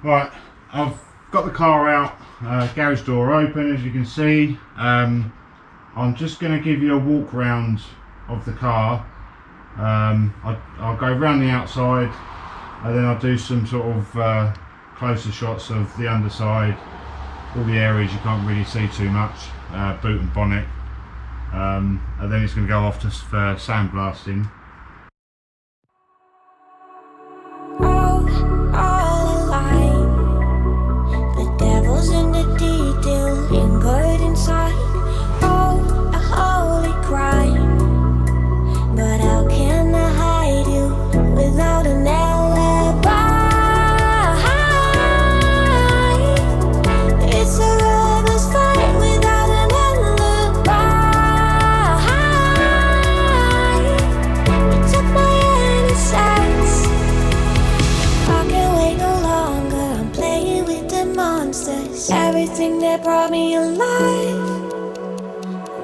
Right, I've got the car out, garage door open as you can see. I'm just going to give you a walk round of the car. I'll go around the outside and then I'll do some sort of closer shots of the underside, all the areas you can't really see too much, boot and bonnet, and then it's going to go off to sandblasting. Everything that brought me alive,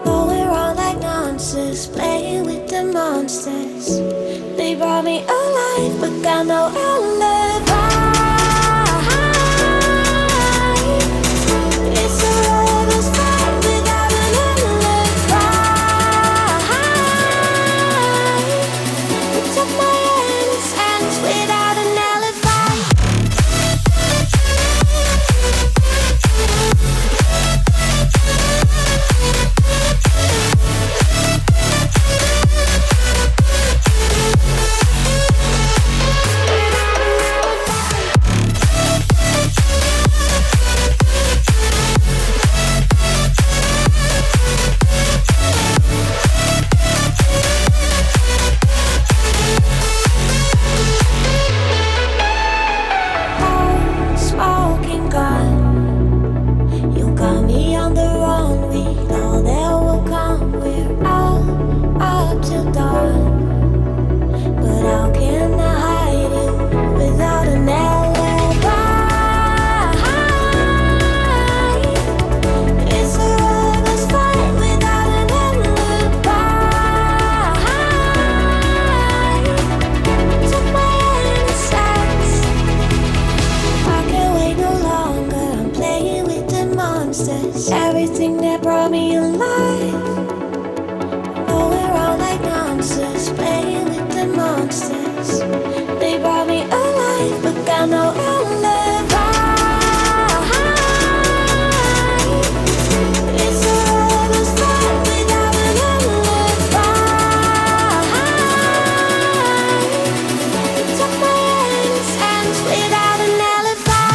going wrong like nonsense, playing with the monsters. They brought me alive, but got no alibi. It's a lover's fight without an alibi. It took my innocence without an alibi. Everything that brought me alive, going wrong like nonsense, playing with the monsters. They brought me alive, but got no alibi. It's a lover's fight without an alibi. It took my innocence without an alibi.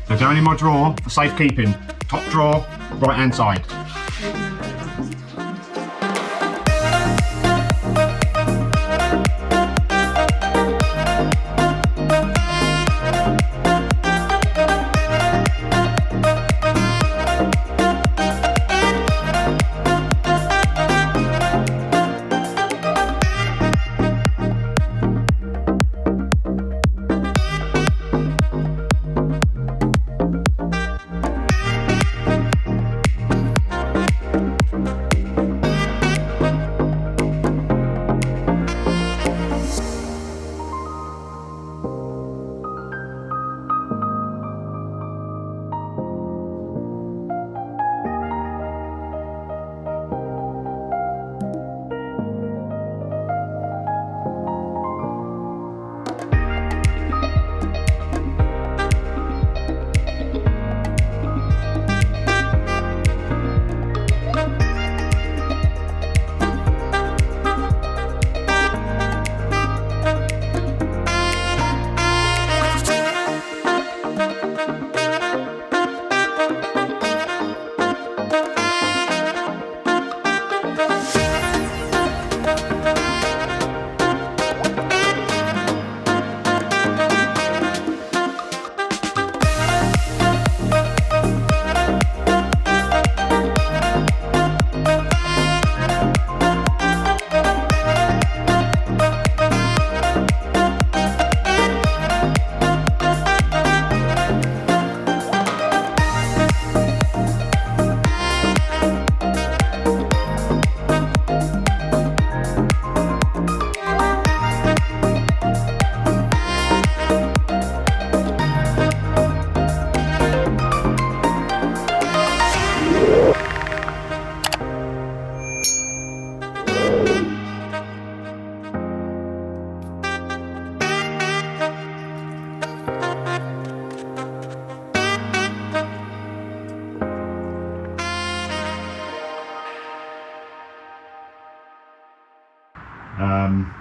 So going in my drawer for safekeeping, top drawer, right hand side.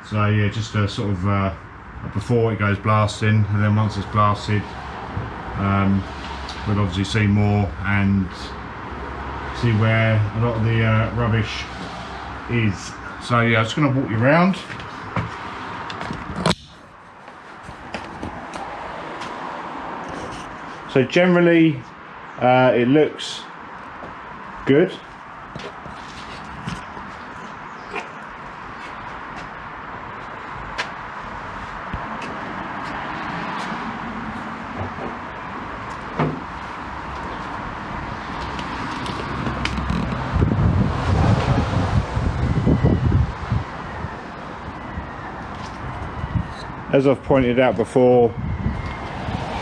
So yeah, just a sort of before it goes blasting, and then once it's blasted, we'll obviously see more and see where a lot of the rubbish is. So yeah, I'm just going to walk you around. So generally it looks good. As I've pointed out before,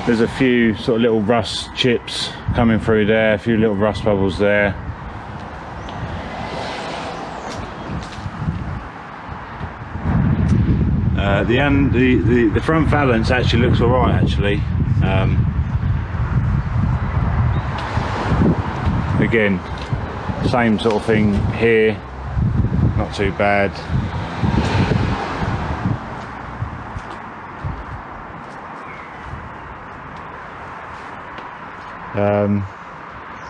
there's a few sort of little rust chips coming through there, a few little rust bubbles there. The front valance actually looks alright actually. Again, same sort of thing here, not too bad.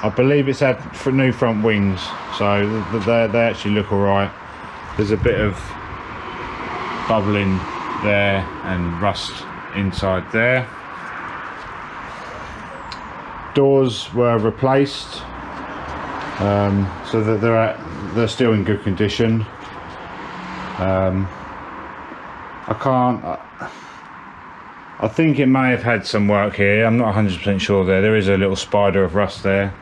I believe it's had new front wings, so they actually look alright. There's a bit of bubbling there and rust inside there. Doors were replaced, so that they're still in good condition. I think it may have had some work here. I'm not 100% sure there. There is a little spider of rust there.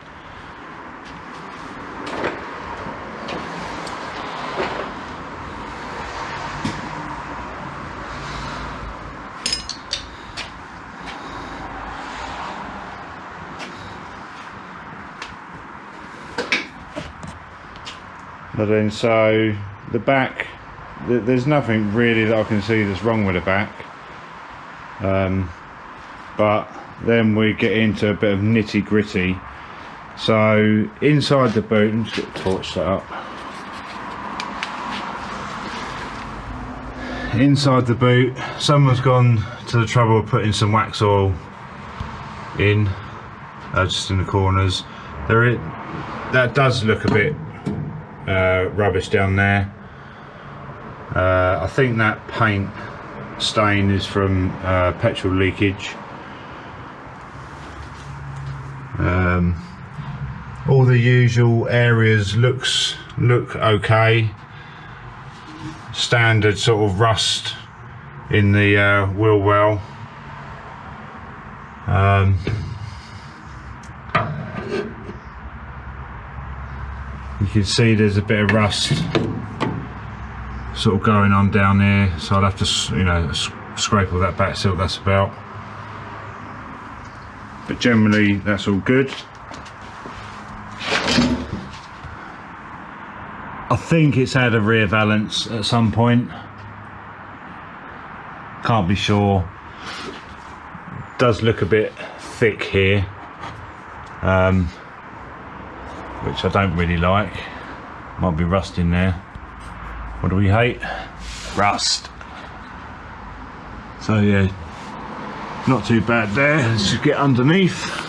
But then, so the back, there's nothing really that I can see that's wrong with the back. But then we get into a bit of nitty gritty. So inside the boot, let's get the torch set up. Inside the boot, someone's gone to the trouble of putting some wax oil in, just in the corners. That does look a bit rubbish down there. I think that paint stain is from petrol leakage. All the usual areas look okay. Standard sort of rust in the wheel well. You can see there's a bit of rust sort of going on down here, so I'll have to, you know, scrape all that back, see what that's about. But generally that's all good. I think it's had a rear valance at some point, can't be sure. Does look a bit thick here, which I don't really like. Might be rust in there. What do we hate? Rust. So yeah, not too bad there. Let's just get underneath.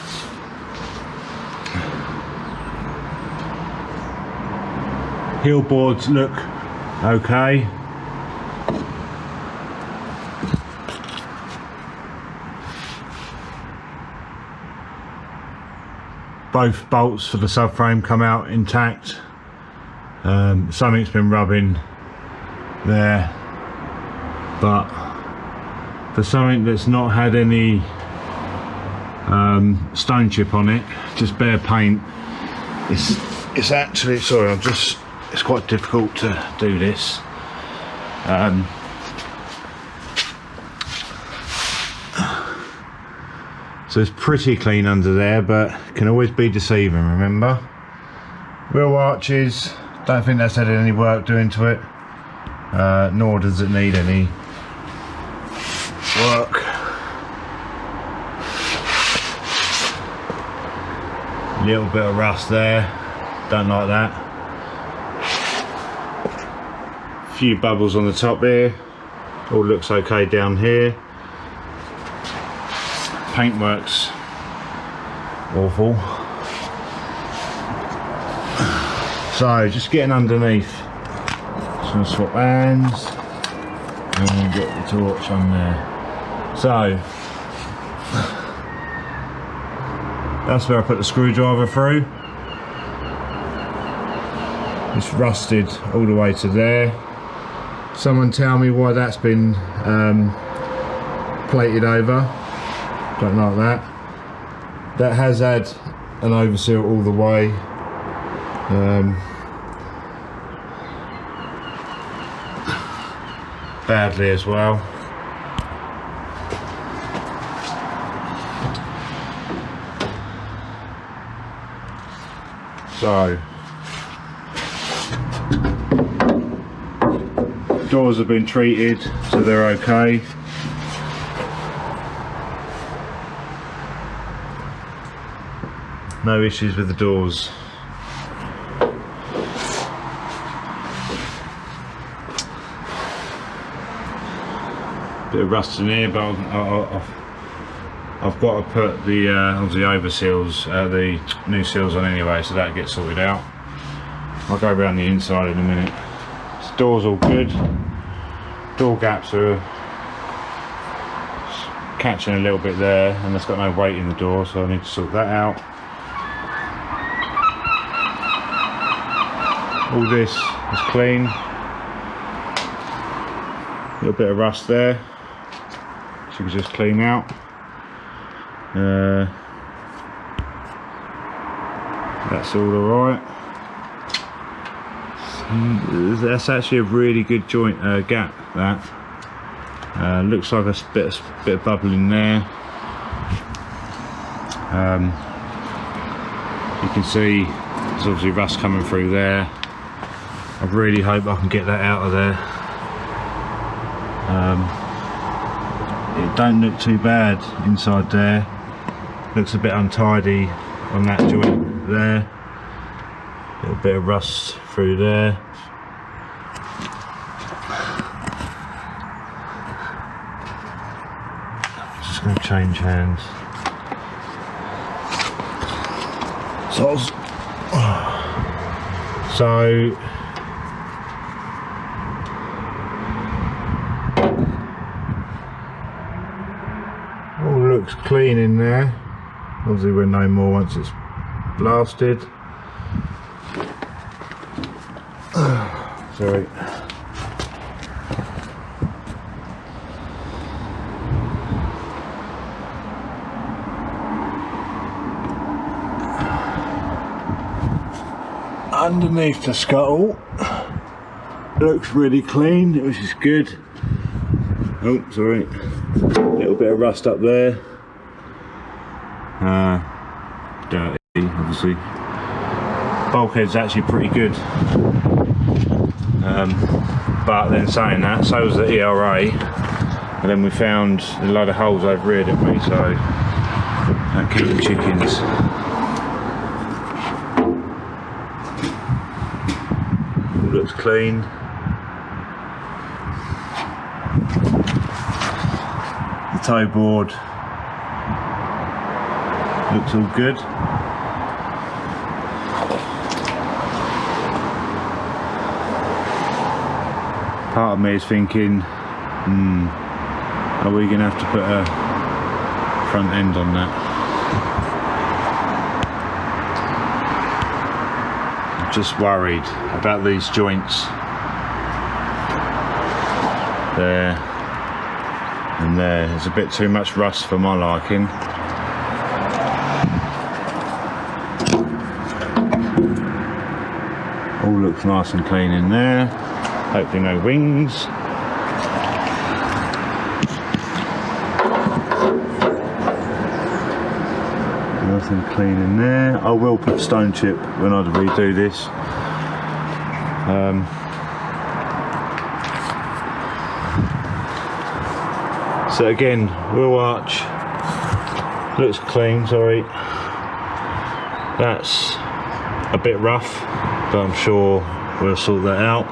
Heel boards look okay. Both bolts for the subframe come out intact. Something's been rubbing there, but for something that's not had any stone chip on it, just bare paint, it's actually, sorry, it's quite difficult to do this. So it's pretty clean under there, but can always be deceiving, remember? Wheel arches, don't think that's had any work doing to it, nor does it need any work. Little bit of rust there, don't like that. Few bubbles on the top here, all looks okay down here. Paintwork's awful. So just getting underneath, just gonna swap hands and then get the torch on there. So that's where I put the screwdriver through. It's rusted all the way to there. Someone tell me why that's been plated over. Don't like that. That has had an overseal all the way. Badly as well. So doors have been treated, so they're okay. No issues with the doors. Bit of rust in here, but I've got to put the obviously overseals, the new seals on anyway, so that gets sorted out. I'll go around the inside in a minute. This door's all good. Door gaps are catching a little bit there, and it's got no weight in the door, so I need to sort that out. All this is clean. A little bit of rust there, so we can just clean out. That's all alright. That's actually a really good joint gap. That looks like a bit of bubbling there. You can see there's obviously rust coming through there. I really hope I can get that out of there. It don't look too bad inside there. Looks a bit untidy on that joint there. A little bit of rust through there. Just going to change hands. So all looks clean in there. Obviously we'll know more once it's blasted. Sorry. Underneath the scuttle looks really clean, which is good. Oh, sorry, a little bit of rust up there. Dirty, obviously. Bulkhead's actually pretty good. But then saying that, so was the ERA, and then we found a load of holes over here, didn't we? So that keep the chickens. All looks clean. The toe board looks all good. part of me is thinking, are we going to have to put a front end on that? I'm just worried about these joints there and there. There's a bit too much rust for my liking. All looks nice and clean in there. Hopefully no wings. Nothing clean in there. I will put stone chip when I redo this. So again, wheel arch looks clean, sorry. That's a bit rough, but I'm sure we'll sort that out.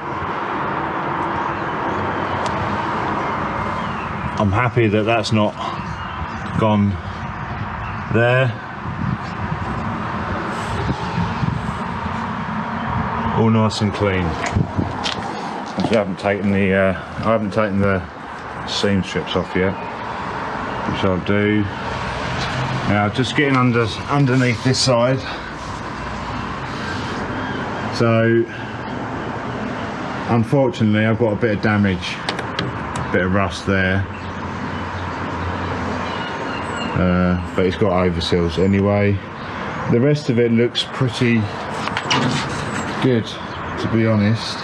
I'm happy that that's not gone there. All nice and clean. I haven't taken the seam strips off yet, which I'll do. Now just getting underneath this side. So unfortunately I've got a bit of damage, a bit of rust there, but it's got overseals anyway. The rest of it looks pretty good, to be honest.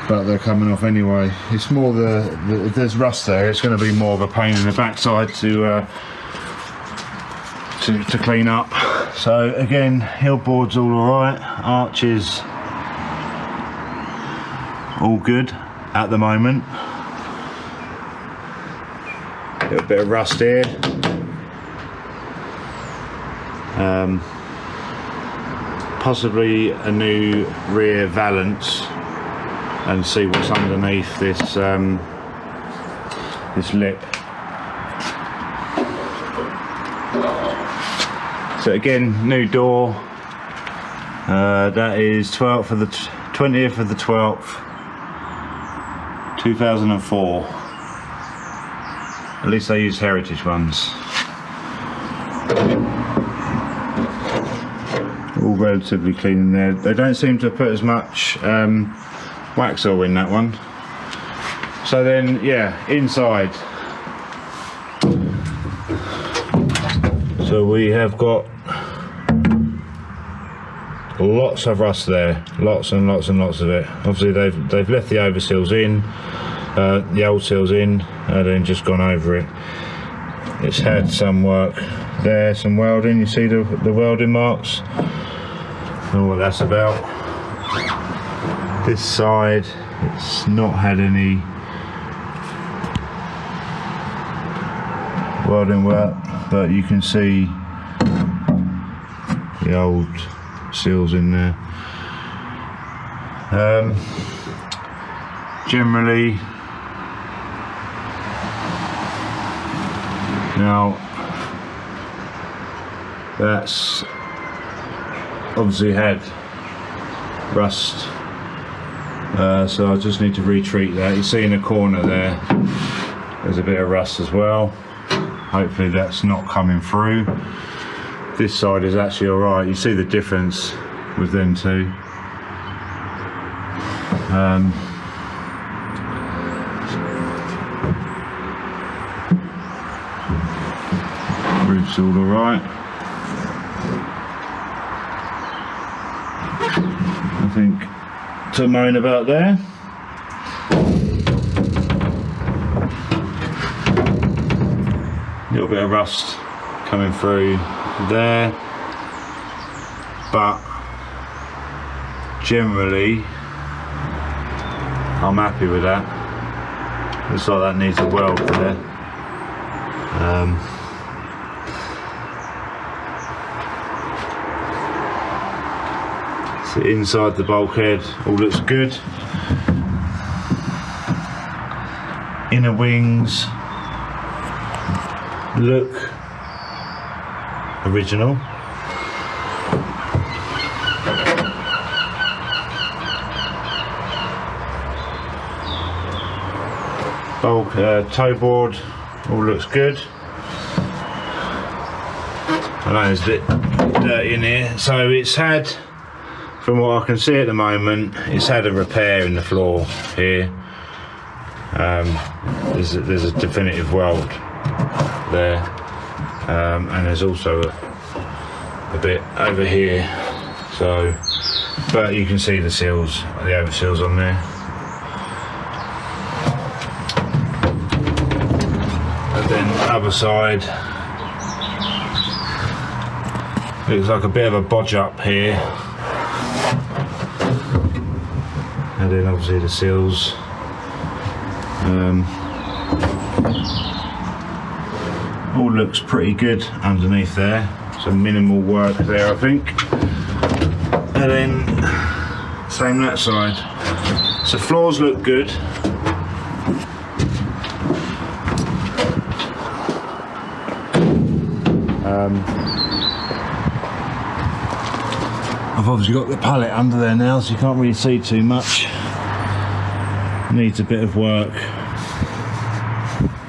But they're coming off anyway. It's more if there's rust there, it's going to be more of a pain in the backside to clean up. So again, heel board's all alright, arches all good at the moment. A bit of rust here. Possibly a new rear valance, and see what's underneath this this lip. So again, new door. That is 20th of the 12th, 2004. At least they use heritage ones. All relatively clean in there. They don't seem to put as much wax oil in that one. So then, yeah, inside. So we have got lots of rust there, lots and lots and lots of it. Obviously they've left the overseals in, the old seals in, and then just gone over it. It's had some work there, some welding. You see the welding marks. I don't know what that's about. This side, it's not had any welding work, but you can see the old seals in there. Generally, now that's obviously had rust, so I just need to retreat that. You see in the corner there's a bit of rust as well. Hopefully that's not coming through. This side is actually alright. You see the difference with them two. Roof's all alright. Nothing to moan about there. A little bit of rust coming through there, but generally I'm happy with that. Looks like that needs a weld there. So inside the bulkhead all looks good. Inner wings look original. Bulk toe board all looks good. I know it's a bit dirty in here, so it's had, from what I can see at the moment, it's had a repair in the floor here. There's a definitive weld there, and there's also a bit over here. So, but you can see the seals, the over seals on there. And then the other side, looks like a bit of a bodge up here. And then obviously the seals. All looks pretty good underneath there. Some minimal work there, I think. And then same that side. So floors look good. I've obviously got the pallet under there now, so you can't really see too much. Needs a bit of work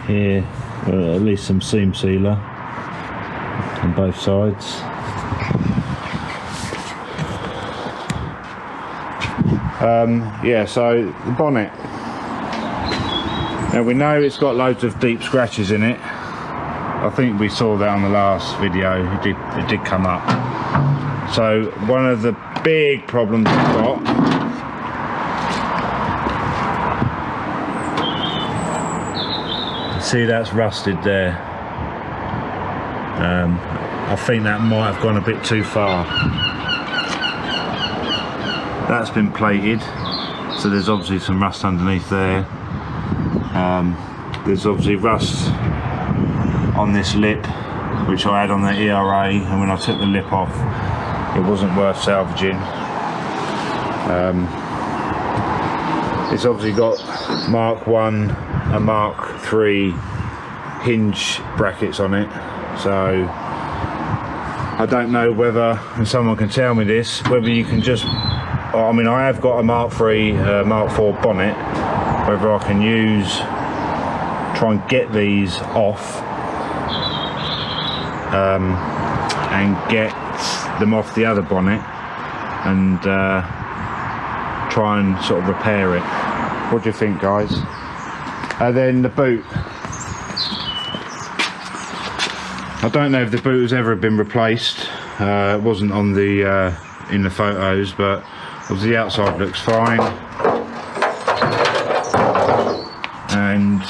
here, at least some seam sealer on both sides. Yeah, so the bonnet. Now we know it's got loads of deep scratches in it. I think we saw that on the last video. It did come up. So one of the big problems we've got see that's rusted there. I think that might have gone a bit too far. That's been plated, so there's obviously some rust underneath there. There's obviously rust on this lip, which I had on the ERA, and when I took the lip off, it wasn't worth salvaging. It's obviously got Mark 1 and Mark 3 hinge brackets on it, so I don't know whether, and someone can tell me this, whether you can just, I mean I have got a Mark 3, Mark 4 bonnet, whether I can try and get these off and get them off the other bonnet and try and sort of repair it. What do you think, guys? And then the boot. I don't know if the boot has ever been replaced. It wasn't on the in the photos, but obviously the outside looks fine. And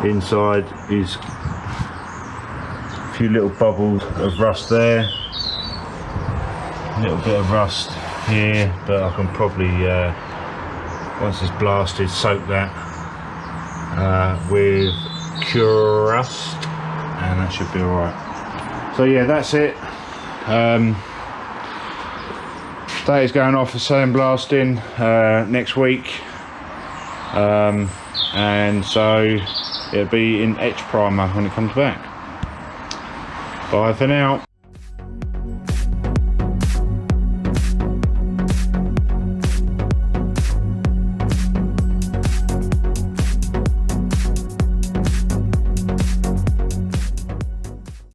inside is a few little bubbles of rust there. A little bit of rust here, but I can probably once it's blasted, soak that with Curust, and that should be alright. So yeah, that's it. That is going off for sandblasting next week, and so it'll be in etch primer when it comes back. Bye for now.